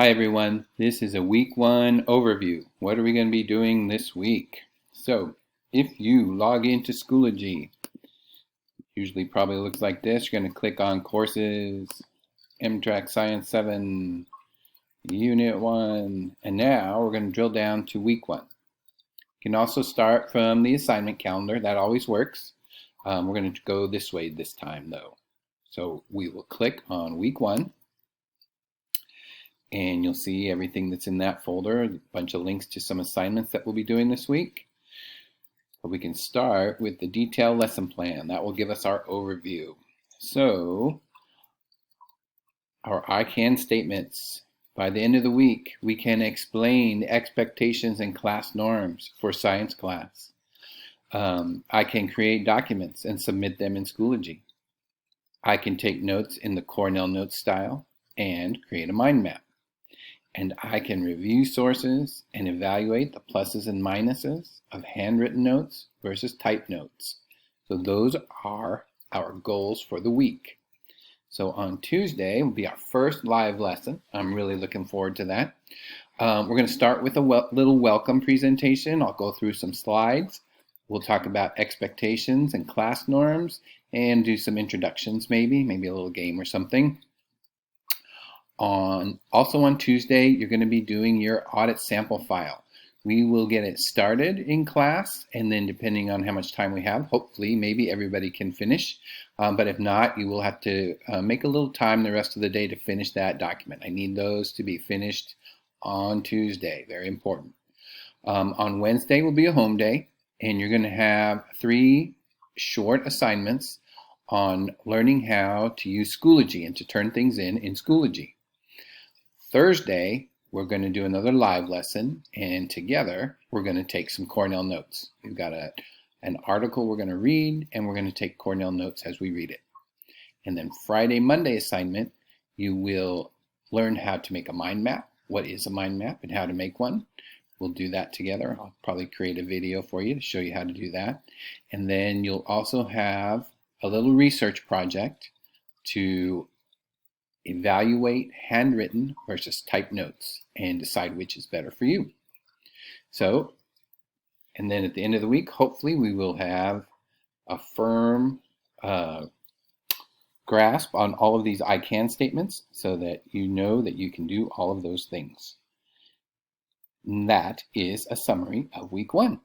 Hi everyone, this is a week one overview. What are we going to be doing this week? So if you log into Schoology, usually probably looks like this. You're going to click on courses, Amtrak Science 7, Unit 1, and now we're going to drill down to week one. You can also start from the assignment calendar. That always works. We're going to go this way this time though. So we will click on week one. And you'll see everything that's in that folder, a bunch of links to some assignments that we'll be doing this week. But we can start with the detailed lesson plan. That will give us our overview. So, our I can statements. By the end of the week, we can explain the expectations and class norms for science class. I can create documents and submit them in Schoology. I can take notes in the Cornell Notes style and create a mind map. And I can review sources and evaluate the pluses and minuses of handwritten notes versus typed notes. So those are our goals for the week. So on Tuesday will be our first live lesson. I'm really looking forward to that. We're going to start with a little welcome presentation. I'll go through some slides. We'll talk about expectations and class norms and do some introductions maybe a little game or something. Also on Tuesday, you're going to be doing your audit sample file. We will get it started in class, and then depending on how much time we have, hopefully maybe everybody can finish. But if not, you will have to make a little time the rest of the day to finish that document. I need those to be finished on Tuesday, very important. On Wednesday will be a home day, and you're going to have 3 short assignments on learning how to use Schoology and to turn things in Schoology. Thursday, we're going to do another live lesson, and together we're going to take some Cornell notes. We've got an article we're going to read, and we're going to take Cornell notes as we read it. And then Friday, Monday assignment, you will learn how to make a mind map. What is a mind map and how to make one. We'll do that together. I'll probably create a video for you to show you how to do that. And then you'll also have a little research project to evaluate handwritten versus typed notes and decide which is better for you. So, and then at the end of the week, hopefully we will have a firm grasp on all of these I can statements so that you know that you can do all of those things. And that is a summary of week one.